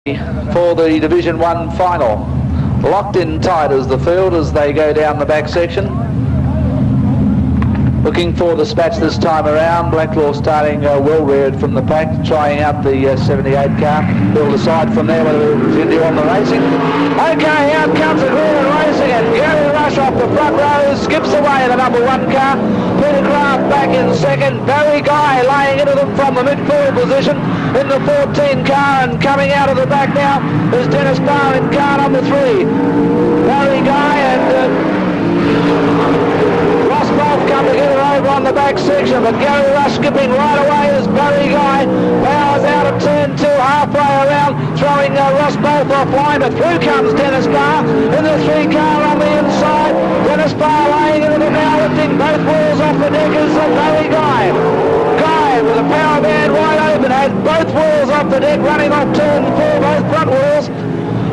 for the Division 1 final. Locked in tight as the field as they go down the back section. Looking for the Spats this time around. Blacklaw starting well reared from the pack, trying out the 78 car. He'll decide from there whether he'll continue on the racing. Okay, out comes the green and racing it. Gary Rush off the front row, skips away the number 1 car. Peter Craft back in second. Barry Guy laying into them from the midfield position in the 14 car, and coming out of the back now is Dennis Barr in car number 3. Barry Guy and Ross both come together over on the back section, but Gary Rush skipping right away as Barry Guy powers out of turn 2 halfway around, throwing Ross both offline, but through comes Dennis Barr in the 3 car on the inside. Dennis Barr laying into the now, lifting both wheels off the deck as Barry Guy. Guy with a power band wide open, has both wheels off the deck, running off turn 4, both front wheels.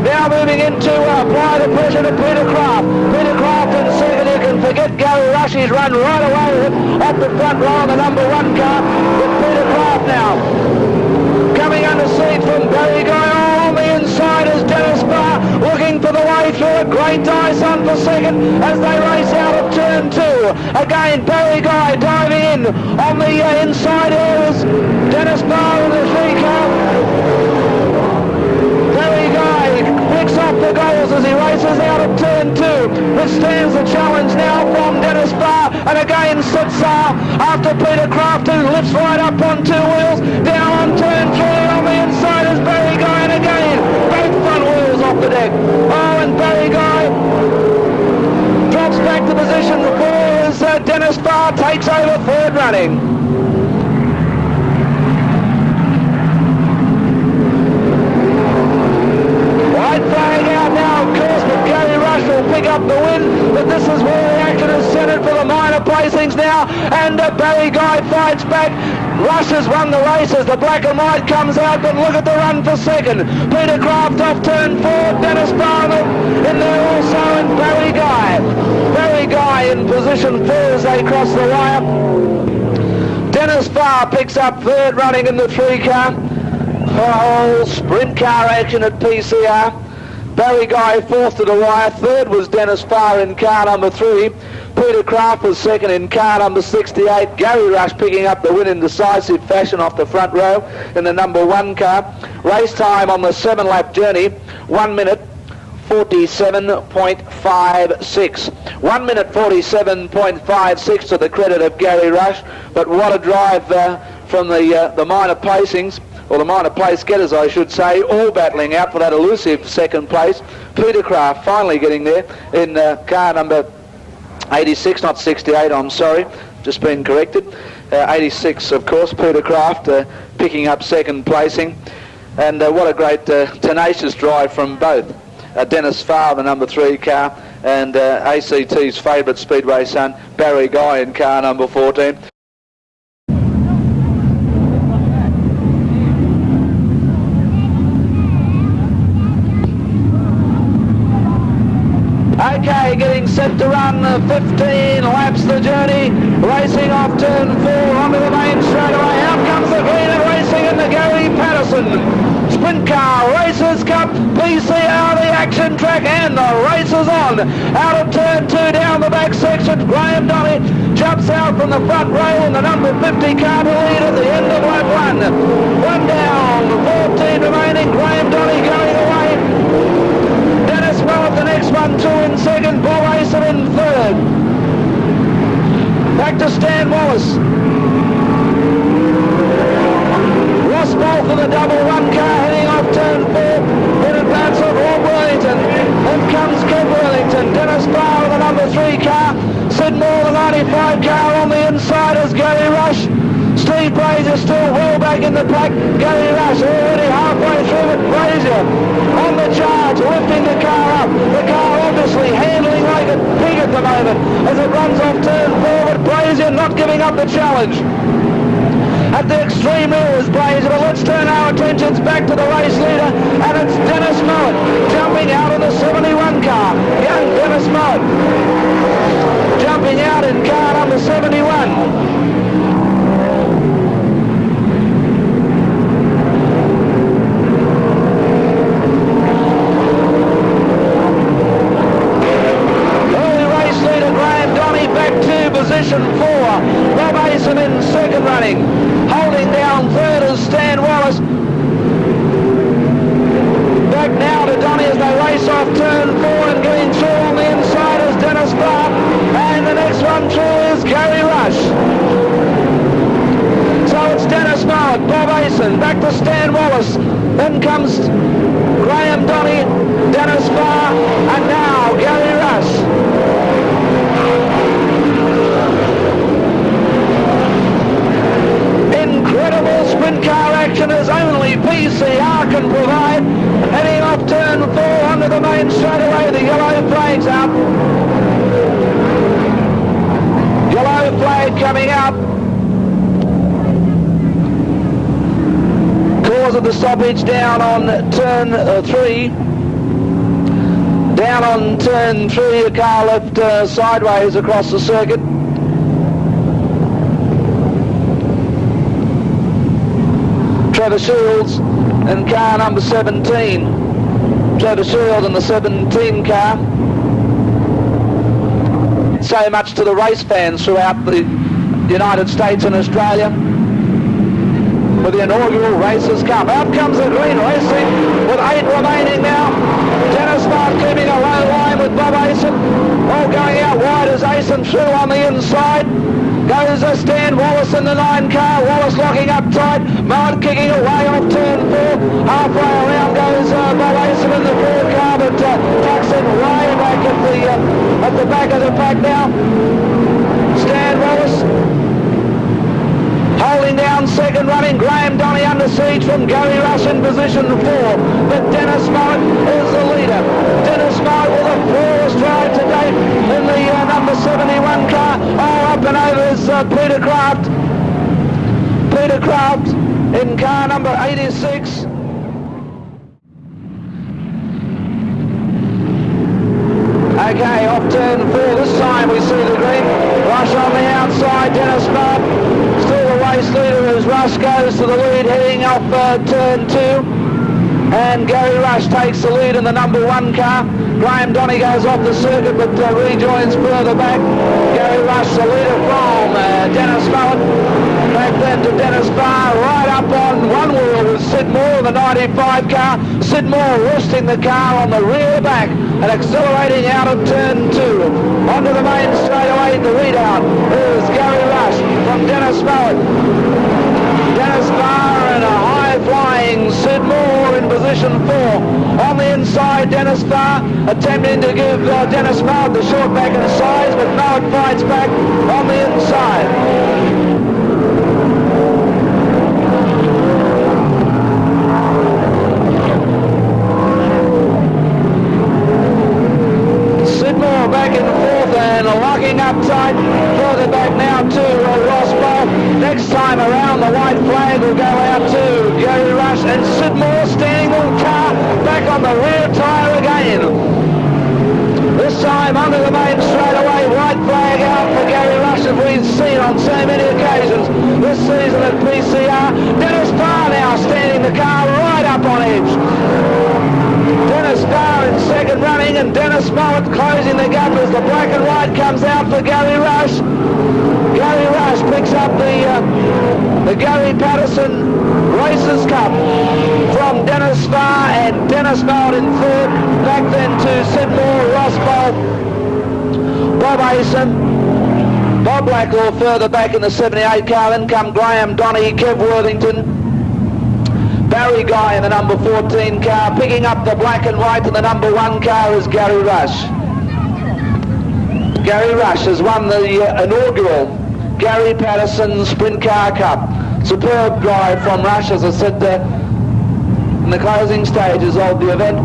Now moving into apply the pressure to Peter Craft. Peter Craft in second. You can forget Gary Rush. He's run right away with it off the front row of the number 1 car with Peter Craft now. Coming under seat from Barry Guy. On the inside is Dennis Barr looking for the way through it. Great dice on for second as they race out of turn 2. Again, Barry Guy diving in. On the inside here is Dennis Barr in the 3 car. Barry Guy picks off the goals as he races out of turn 2, which stands the challenge now from Dennis Barr, and again sits after Peter Craft, who lifts right up on 2 wheels, down on turn 3, on the inside is Barry Guy, and again both front wheels off the deck. Oh, and Barry Guy drops back to position 4 as Dennis Barr takes over third running. Flag out now, of course, but Gary Rush will pick up the win, but this is where the action is centred for the minor placings now, and Barry Guy fights back. Rush has won the race as the black and white comes out, but look at the run for second. Peter Craft off turn 4, Dennis Barr in there also, and Barry Guy. Barry Guy in position 4 as they cross the wire. Dennis Barr picks up third running in the 3 car. Oh, sprint car action at PCR. Barry Guy fourth to the wire. Third was Dennis Barr in car number 3. Peter Craft was second in car number 68. Gary Rush picking up the win in decisive fashion off the front row in the number 1 car. Race time on the 7-lap journey, 1 minute 47.56. 1 minute 47.56 to the credit of Gary Rush. But what a drive from the minor placings, or the minor place getters I should say, all battling out for that elusive second place. Peter Craft finally getting there in car number 86, not 68, I'm sorry, just been corrected. 86, of course, Peter Craft picking up second placing. And what a great tenacious drive from both Dennis Farr, the number 3 car, and ACT's favourite speedway son, Barry Guy in car number 14. Okay, getting set to run 15 laps the journey, racing off turn 4 onto the main straightaway. Out comes the green and racing in the Gary Patterson Sprintcar Racers Cup PCR, the action track, and the race is on. Out of turn 2 down the back section, Graham Dolly jumps out from the front row in the number 50 car to lead at the end of lap 1. 1 down, 14 remaining, Graham Dolly going away. Dennis Barr the next one, 2 in second, Paul Acer in third. Back to Stan Wallace. Ross Ball for the double 1 car heading off turn 4 in advance of Rob Wellington. In comes Kev Wellington. Dennis Barr with the number 3 car. Sid Moore the 95 car on the inside as Gary Rush. Steve Brazier still well back in the pack. Gary Rush already halfway through it. Brazier on the charge, lifting the car up. The car obviously handling like a pig at the moment as it runs off turn 4, but Brazier not giving up the challenge. At the extreme rear is Brazier, but let's turn our attentions back to the race leader, and it's Dennis Mowat jumping out of the 71 car. Young Dennis Mowat jumping out in car number 71. come through is Gary Rush. So it's Dennis Mowat, Bob Asen, back to Stan Wallace. Then comes Graham Donny, Dennis Farr, and now Gary Rush. Incredible sprint car action as only PCR can provide. Heading off turn 4 onto the main straightaway, the yellow flag's up. Yellow flag coming up. Cause of the stoppage down on turn 3. Down on turn 3, a car left sideways across the circuit. Trevor Shields in car number 17. Trevor Shields in the 17 car. So much to the race fans throughout the United States and Australia. With the inaugural races come. Out comes the green racing with 8 remaining now. Dennis Mark keeping a low line with Bob Asen. All going out wide as Asen through on the inside. Goes Stan Wallace in the 9 car. Wallace locking up tight. Mowat kicking away off turn 4. Halfway around goes Bob Asen in the 4 car, but tucks in way back at the back of the pack now. Stan Wallace holding down second, running Graham Donny under siege from Gary Rush in position 4. But Dennis Mowat is the leader. Dennis Mowat with a flawless drive to date in the number 71 car. Oh, up and over is Peter Kraft. Peter Kraft in car number 86. Okay, off turn 4 this time we see the green. Rush on the outside, Dennis Mowat. Still the race leader as Rush goes to the lead, heading off turn 2. And Gary Rush takes the lead in the number 1 car. Graham Donny goes off the circuit but rejoins further back. Gary Rush the leader from Dennis Mowat. Back then to Dennis Farr, right up on one wheel with Sid Moore in the 95 car. Sid Moore resting the car on the rear back and accelerating out of turn 2. Onto the main straightaway, the readout is Gary Rush from Dennis Mowat. Dennis Farr and a high-flying Sid Moore in position 4. On the inside, Dennis Farr attempting to give Dennis Mowat the short back in size, but Mowat fights back on the inside. Back in 4th and locking up tight. Further back now to Ross Bolt. Next time around the white flag will go out to Gary Rush and Sid Moore standing on car back on the rear tyre again. This time under the main straightaway, white flag out for Gary Rush as we've seen on so many occasions this season at PCR. Dennis Farr now standing the car right up on edge. Dennis Farr in second running and Dennis Mowat closing the gap as the black and white comes out for Gary Rush. Gary Rush picks up the Gary Patterson Racers Cup from Dennis Farr and Dennis Mowat in 3rd. Back then to Sid Moore, Ross Bolt, Bob Asen, Bob Blacklaw further back in the 78 car. Then come Graham Donny, Kev Worthington, Barry Guy in the number 14 car. Picking up the black and white in the number 1 car is Gary Rush. Gary Rush has won the inaugural Gary Patterson Sprint Car Cup. Superb drive from Rush, as I said in the closing stages of the event.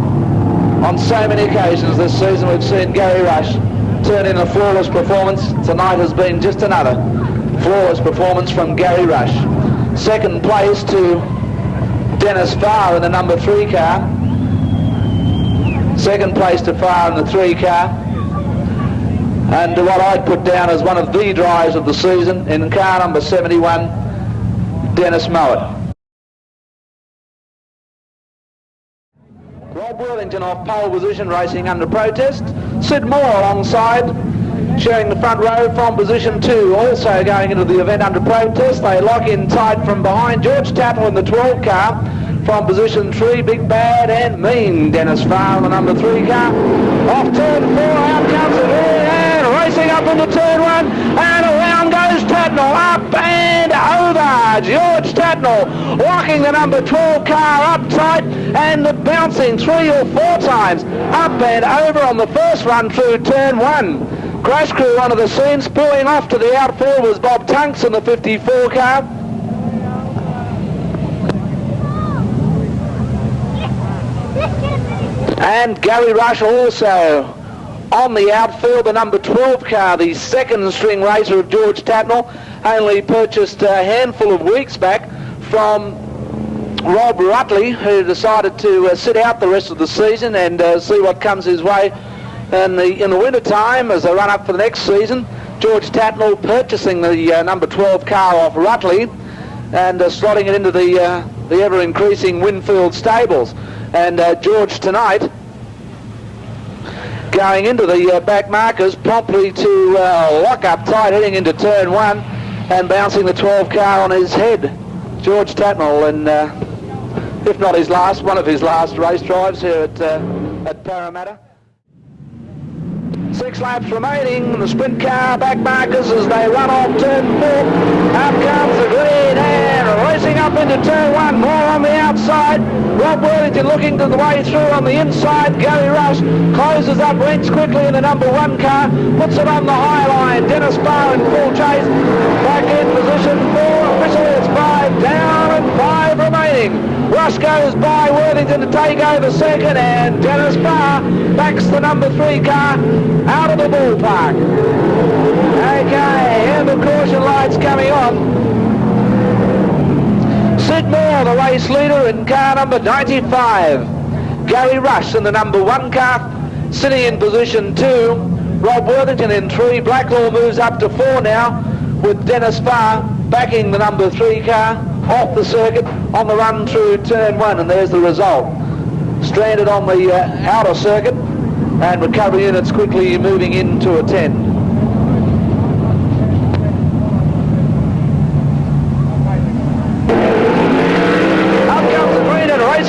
On so many occasions this season we've seen Gary Rush turn in a flawless performance. Tonight has been just another flawless performance from Gary Rush. Second place to Dennis Farr in the number 3 car. Second place to Farr in the 3 car. And what I'd put down as one of the drives of the season in car number 71, Dennis Mowat. Rob Worthington off pole position racing under protest. Sid Moore alongside, sharing the front row from position 2, also going into the event under protest. They lock in tight from behind. George Tapple in the 12 car from position 3, big bad and mean Dennis Farr in the number 3 car. Off turn 4, out comes the lead and racing up into turn 1, and around goes Tatnall, up and over. George Tatnall walking the number 12 car up tight and bouncing 3 or 4 times up and over on the first run through turn 1. Crash crew onto the scene. Spilling off to the outfield was Bob Tunks in the 54 car. And Gary Rush also on the outfield, the number 12 car, the second string racer of George Tatnall, only purchased a handful of weeks back from Rob Rutley, who decided to sit out the rest of the season and see what comes his way in the winter time as they run up for the next season. George Tatnall purchasing the number 12 car off Rutley and slotting it into the ever-increasing Winfield stables. And George tonight going into the back markers promptly to lock up tight heading into turn 1 and bouncing the 12 car on his head. George Tatnall, and if not his last, one of his last race drives here at Parramatta. 6 laps remaining, the sprint car back markers as they run off turn 4. Up comes the green hand, racing up into turn 1, more on the outside. Rob Worthington looking to the way through on the inside. Gary Rush closes up ranks quickly in the number 1 car, puts it on the high line. Dennis Barr in full chase, back in position 4. Officially it's 5 down and 5 remaining. Rush goes by Worthington to take over second, and Dennis Barr backs the number 3 car out of the ballpark. Okay, and the caution lights coming on. Sid Moore, the race leader in car number 95. Gary Rush in the number 1 car, sitting in position 2. Rob Worthington in 3. Blacklaw moves up to 4 now, with Dennis Barr backing the number 3 car off the circuit on the run through turn 1, and there's the result. Stranded on the outer circuit, and recovery units quickly moving into a 10.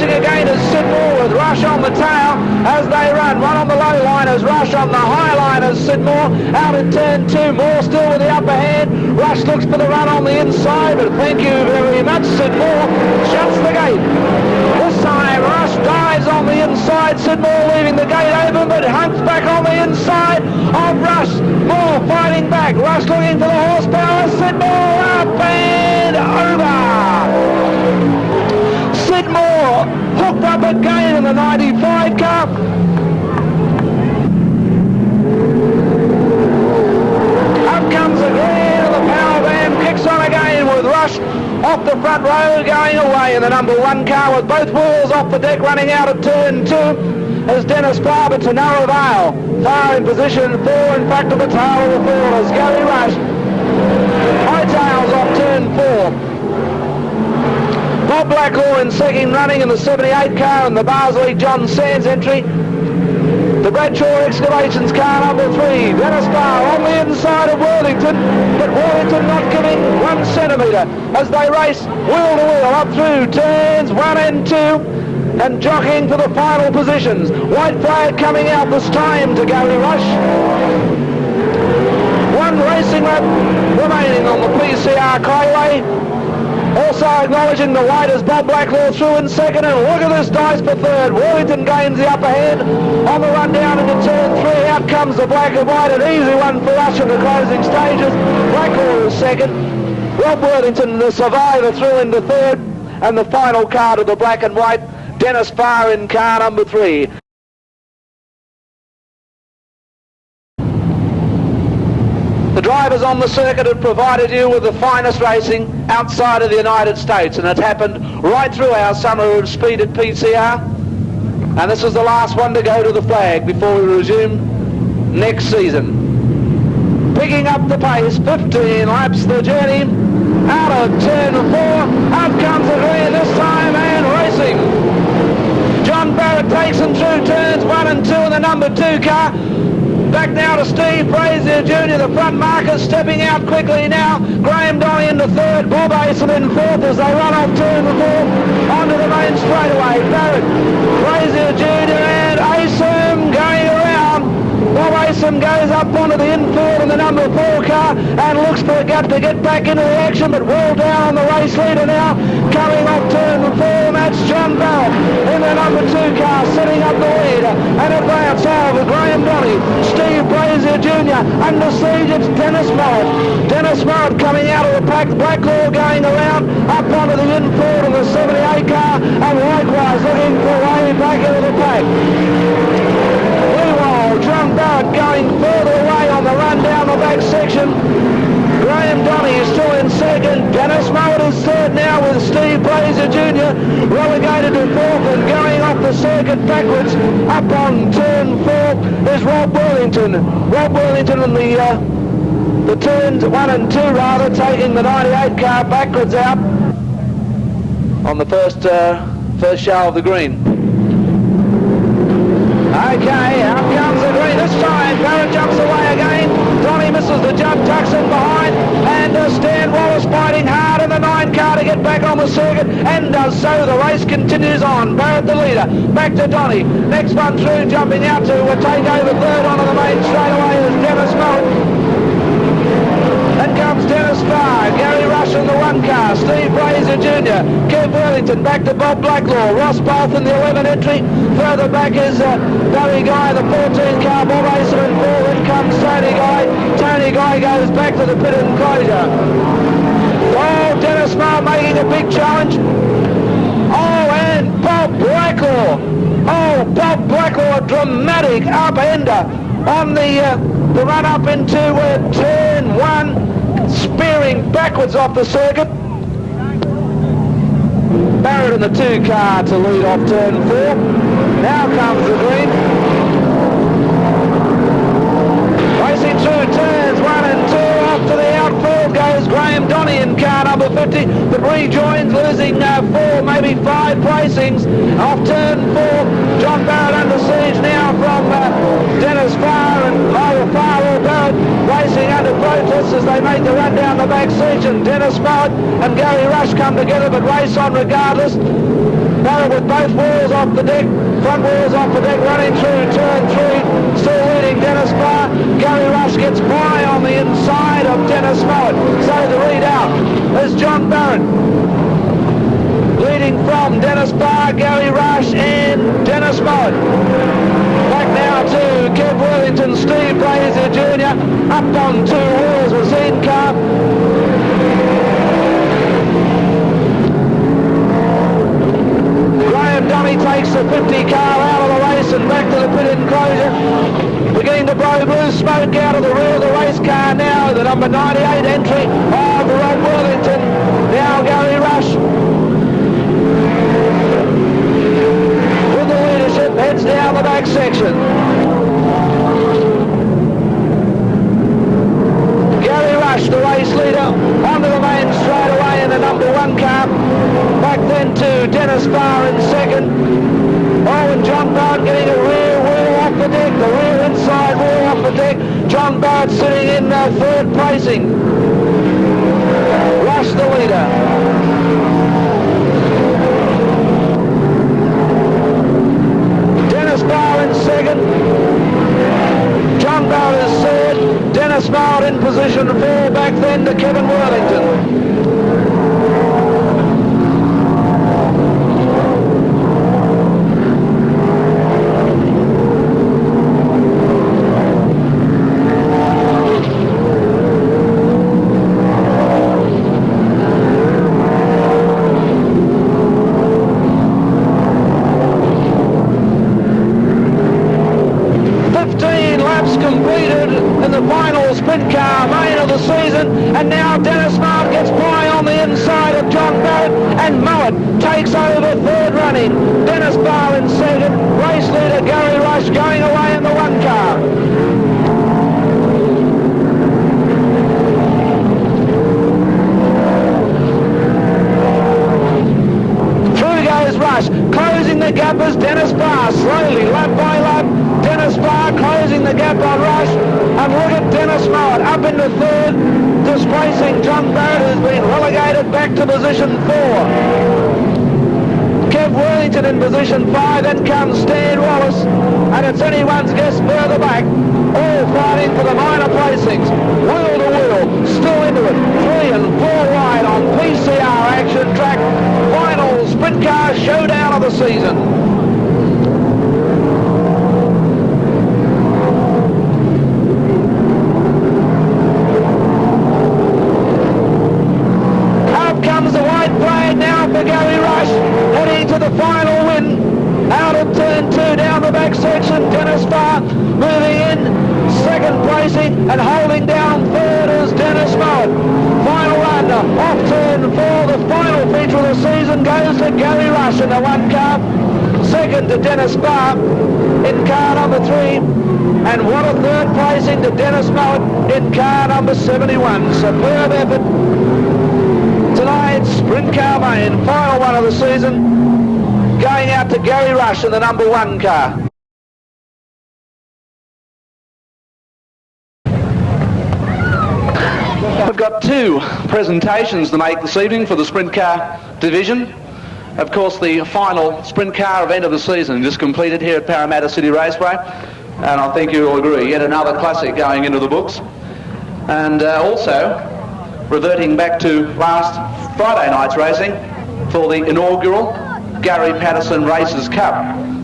Again is Sid Moore with Rush on the tail as they run. One on the low line as Rush on the high line as Sid Moore out in turn 2. Moore still with the upper hand. Rush looks for the run on the inside, but thank you very much. Sid Moore shuts the gate. This time Rush dives on the inside. Sid Moore leaving the gate open, but hunts back on the inside of Rush. Moore fighting back. Rush looking for the horsepower. Sid Moore up and over. Sid Moore hooked up again in the 95 car. Up comes the green and the power van kicks on again with Rush off the front row going away in the number 1 car with both wheels off the deck running out of turn 2 as Dennis Barr, but to no avail. Far in position 4, in fact, at the tail of the field as Gary Rush hightails off turn 4. Bob Blacklaw in second, running in the 78 car and the Barsley John Sands entry. The Bradshaw Excavations car number 3. Dennis Barr on the inside of Worthington, but Worthington not giving 1 centimetre as they race wheel to wheel up through turns 1 and 2 and jockeying for the final positions. White flag coming out this time to Gary Rush. 1 racing lap remaining on the PCR highway. Also acknowledging the white as Bob Blacklaw through in second, and look at this dice for third. Worthington gains the upper hand on the run down into turn 3. Out comes the black and white, an easy one for us in the closing stages. Blacklaw is second. Rob Worthington, the survivor, through into third, and the final car to the black and white, Dennis Barr in car number 3. The drivers on the circuit have provided you with the finest racing outside of the United States, and it happened right through our summer of speed at PCR, and this is the last one to go to the flag before we resume next season. Picking up the pace, 15 laps the journey, out of turn 4, out comes the green this time and racing. John Barrett takes them through turns 1 and 2 in the number 2 car. Back now to Steve Frazier Jr., the front marker, stepping out quickly now. Graham Dolly into third, Bob Asen in fourth as they run off turn 4 onto the main straightaway. Barrett, Frazier Jr. and Asen going around. Bob Asen Graham goes up onto the infield in the number 4 car and looks for a gap to get back into the action, but well down on the race leader now. Coming off turn 4, and that's John Barrett in the number 2 car, setting up the lead. And advance over Graham Donny, Steve Brazier Jr. Under siege, it's Dennis Mowat. Dennis Mowat coming out of the pack. Blacklaw going around up onto the infield of the 78 car, and likewise looking for a way back into the pack. Meanwhile, John Barrett going further away on the run down the back section. Graham Donny is still in second. Dennis Mowat is third now with Steve Brazier Jr. relegated to fourth, and going off the circuit backwards up on turn 4 is Rob Worthington. Rob Worthington in the turns 1 and 2 rather, taking the 98 car backwards out on the first show of the green. Okay, out comes the green this time. Barrett jumps away again. Donny misses the jump, tucks in behind, and Stan Wallace fighting hard in the 9 car to get back on the circuit, and does so. The race continues on. Barrett the leader, back to Donny. Next one through, jumping out to take over third onto the main straightaway is Dennis Mowat. Then comes Dennis Farr, Gary Rush in the 1 car, Steve Brazier Jr., Kev Worthington, back to Bob Blacklaw, Ross Bath in the 11 entry. Further back is Barry Guy, the 14 car, Bob Acer in 4. Then comes Tony Guy. Tony Guy goes back to the pit enclosure. Oh, Dennis Farr making a big challenge. Oh, and Bob Blacklaw. Oh, Bob Blacklaw, a dramatic up-ender on the run up into turn 1, spearing backwards off the circuit. Barrett in the 2 car to lead off turn 4. Now comes the green. Racing through turns 1 and 2, off to the outfield goes Graham Donny in car number 50, but rejoins, losing 4, maybe 5 placings. Off turn 4, John Barrett under siege now from Dennis Farr and Farr or Barrett racing under protest as they make the run down the back section. Dennis Mowat and Gary Rush come together but race on regardless. Barrett with both wheels off the deck, front wheels off the deck, running through turn 3, still leading Dennis Farr. Gary Rush gets by on the inside of Dennis Mowat. So the lead out is John Barrett, leading from Dennis Farr, Gary Rush and Dennis Mowat. Back now to Kev Worthington, Steve Brazier Jr. up on 2 wheels with Zine car. Graham Donny takes the 50 car out of the race and back to the pit enclosure. Beginning to blow blue smoke out of the rear of the race car now, the number 98 entry of Rob Worthington. Now Gary Rush with the leadership heads down the back section. Gary Rush, the race leader, onto the main straightaway in the number 1 car. Back then to Dennis Farr in second. Oh, and John Barrett getting a rear wheel off the deck, the rear inside wheel off the deck. John Barrett sitting in 3rd placing. Rush the leader. Dennis Farr in second. John Barrett is third. Dennis Mowat in position 4, back then to Kevin Worthington. Completed in the final sprint car main of the season, and now Dennis Mowat gets by on the inside of John Barrett, and Mowat takes over 3rd running. Dennis Farr in second, race leader Gary Rush going away in the 1 car. Through goes Rush, closing the gap as Dennis Farr slowly, lap by lap. Dennis Farr closing the gap on Rush, and look at Dennis Mowat up into 3rd, displacing John Barrett, who's been relegated back to position 4. Kev Worthington in position 5, then comes Stan Wallace. and it's anyone's guess further back. All fighting for the minor placings. Wheel to wheel, still into it. 3 and 4 wide on PCR action track. Final sprint car showdown of the season. Gary Rush heading to the final win out of turn 2 down the back section. Dennis Farr moving in second placing and holding down third is Dennis Mowat. Final run off turn 4. The final feature of the season goes to Gary Rush in the 1 car. Second to Dennis Farr in car number 3, and what a third placing to Dennis Mowat in car number 71. Superb effort. Tonight's sprint car main, final one of the season, going out to Gary Rush in the number 1 car. We've got 2 presentations to make this evening for the sprint car division. Of course, the final sprint car event of the season just completed here at Parramatta City Raceway, and I think you'll agree, yet another classic going into the books. And also, reverting back to last Friday night's racing for the inaugural Gary Patterson Races Cup.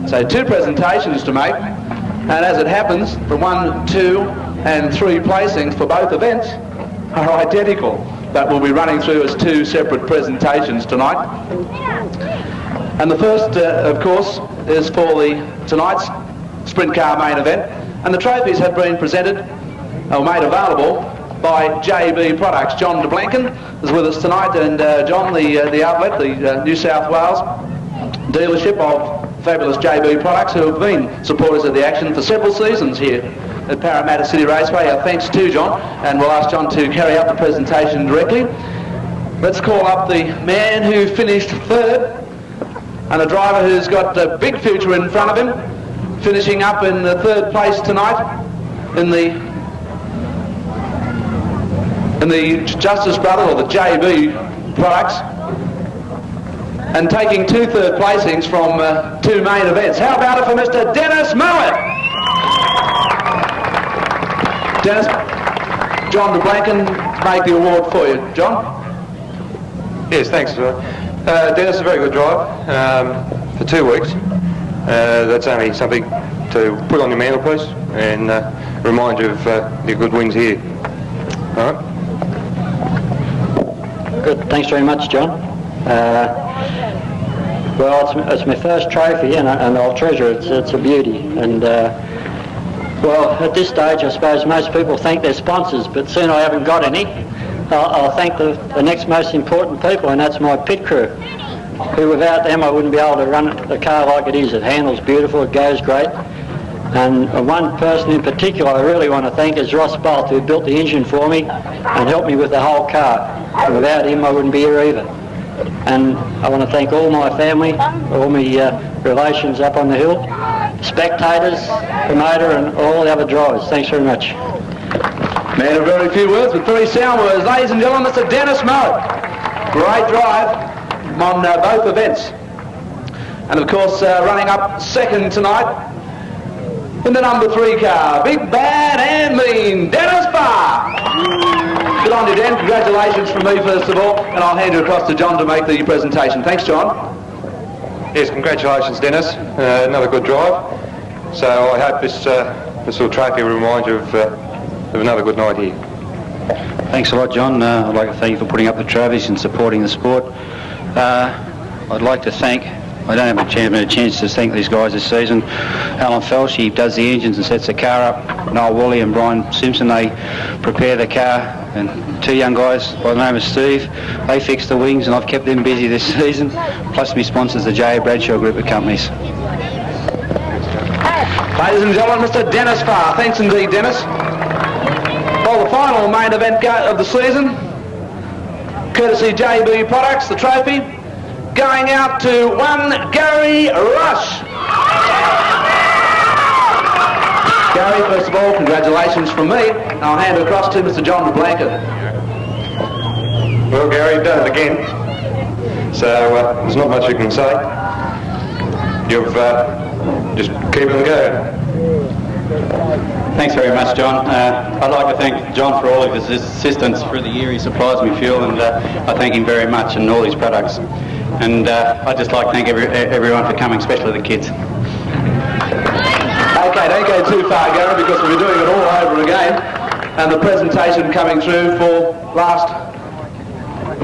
So 2 presentations to make, and as it happens, the 1, 2 and 3 placings for both events are identical, but we'll be running through as 2 separate presentations tonight. And the first, of course, is for tonight's sprint car main event, and the trophies have been presented or made available by JB Products. John de Blanken is with us tonight, and John, the outlet, the New South Wales dealership of fabulous JB Products, who have been supporters of the action for several seasons here at Parramatta City Raceway. Our thanks to John, and we'll ask John to carry out the presentation directly. Let's call up the man who finished 3rd, and a driver who's got a big future in front of him, finishing up in the 3rd place tonight in the Justice Brother, or the JB Products, and taking 2 third placings from 2 main events. How about it for Mr. Dennis Mowat? Dennis, John de Blanken made the award for you. John? Yes, thanks. Dennis, a very good drive for 2 weeks. That's only something to put on your mantelpiece and remind you of your good wins here. All right. Good, thanks very much, John. Well, it's my first trophy, and I'll treasure it. It's a beauty. And well, at this stage, I suppose most people thank their sponsors, but soon I haven't got any. I'll thank the next most important people, and that's my pit crew, who without them I wouldn't be able to run the car like it is. It handles beautiful, it goes great. And one person in particular I really want to thank is Ross Bolt, who built the engine for me and helped me with the whole car. And without him I wouldn't be here either. And I want to thank all my family, all my relations up on the hill, spectators, promoter, and all the other drivers. Thanks very much. Man of very few words, but very sound words. Ladies and gentlemen, Mr. Dennis Mowat. Great drive on both events. And of course, running up 2nd tonight in the number 3 car, big, bad and mean, Dennis Farr. Good on you, Dan. Congratulations from me, first of all, and I'll hand you across to John to make the presentation. Thanks, John. Yes, congratulations, Dennis. Another good drive. So I hope this little trophy will remind you of another good night here. Thanks a lot, John. I'd like to thank you for putting up the trophies and supporting the sport. I'd like to thank, I don't have a chance to thank these guys this season. Alan Felsh, he does the engines and sets the car up. Noel Woolley and Brian Simpson, they prepare the car. And 2 young guys by the name of Steve, they fix the wings, and I've kept them busy this season. Plus my sponsors, the J.A. Bradshaw group of companies. Ladies and gentlemen, Mr. Dennis Farr. Thanks indeed, Dennis. Well, the final main event of the season, courtesy JB Products, the trophy, going out to one Gary Rush. Gary, first of all, congratulations from me. I'll hand it across to Mr. John de Blanken. Well, Gary, you've done it again. So there's not much you can say. You've just keep on going. Thanks very much, John. I'd like to thank John for all of his assistance through the year. He supplies me fuel, and I thank him very much and all his products. And I'd just like to thank everyone for coming, especially the kids. Okay, don't go too far, Gary, because we'll be doing it all over again. And the presentation coming through for last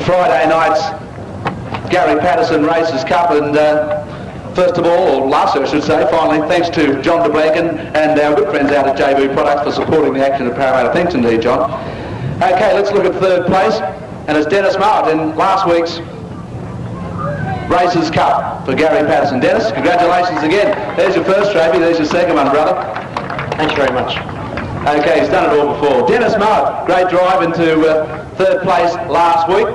Friday night's Gary Patterson Races Cup, and first of all, or last I should say, finally, thanks to John DeBlanken and our good friends out at JB Products for supporting the action at Parramatta. Thanks indeed, John. Okay, let's look at third place, and it's Dennis Mart in last week's Races Cup for Gary Patterson. Dennis, congratulations again. There's your first trophy, there's your second one, brother. Thanks very much. Okay, he's done it all before. Dennis Mart, great drive into third place last week.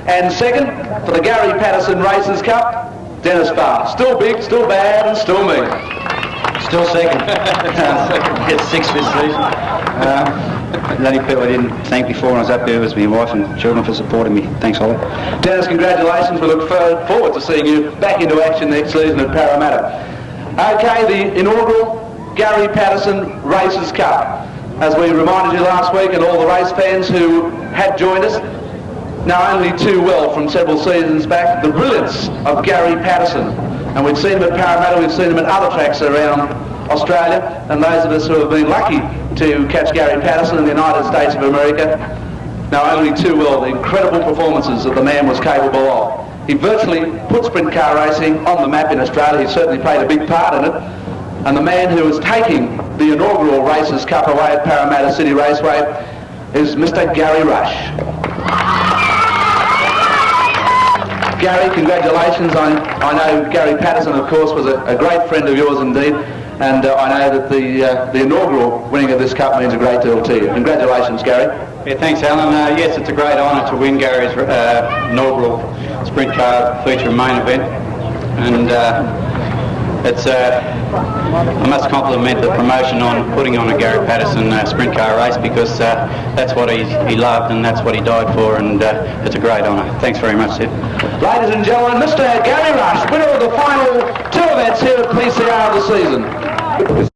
And second, for the Gary Patterson Races Cup, Dennis Farr. Still big, still bad, and still mean. Still second. Get sixth this season. The only people I didn't thank before when I was up there was my wife and children for supporting me. Thanks, Holly. Dennis, congratulations. We look forward to seeing you back into action next season at Parramatta. Okay, the inaugural Gary Patterson Races Cup. As we reminded you last week, and all the race fans who had joined us, know only too well from several seasons back, the brilliance of Gary Patterson. And we've seen him at Parramatta, we've seen him at other tracks around Australia, and those of us who have been lucky to catch Gary Patterson in the United States of America know only too well the incredible performances that the man was capable of. He virtually put sprint car racing on the map in Australia. He certainly played a big part in it. And the man who is taking the inaugural Races Cup away at Parramatta City Raceway is Mr. Gary Rush. Gary, congratulations. I know Gary Patterson, of course, was a great friend of yours indeed, and I know that the inaugural winning of this cup means a great deal to you. Congratulations, Gary. Yeah, thanks, Alan. Yes, it's a great honour to win Gary's inaugural sprint car feature main event, and I must compliment the promotion on putting on a Gary Patterson sprint car race, because that's what he loved and that's what he died for, and it's a great honour. Thanks very much, Sid. Ladies and gentlemen, Mr. Gary Rush, winner of the final two events here at PCR of the season.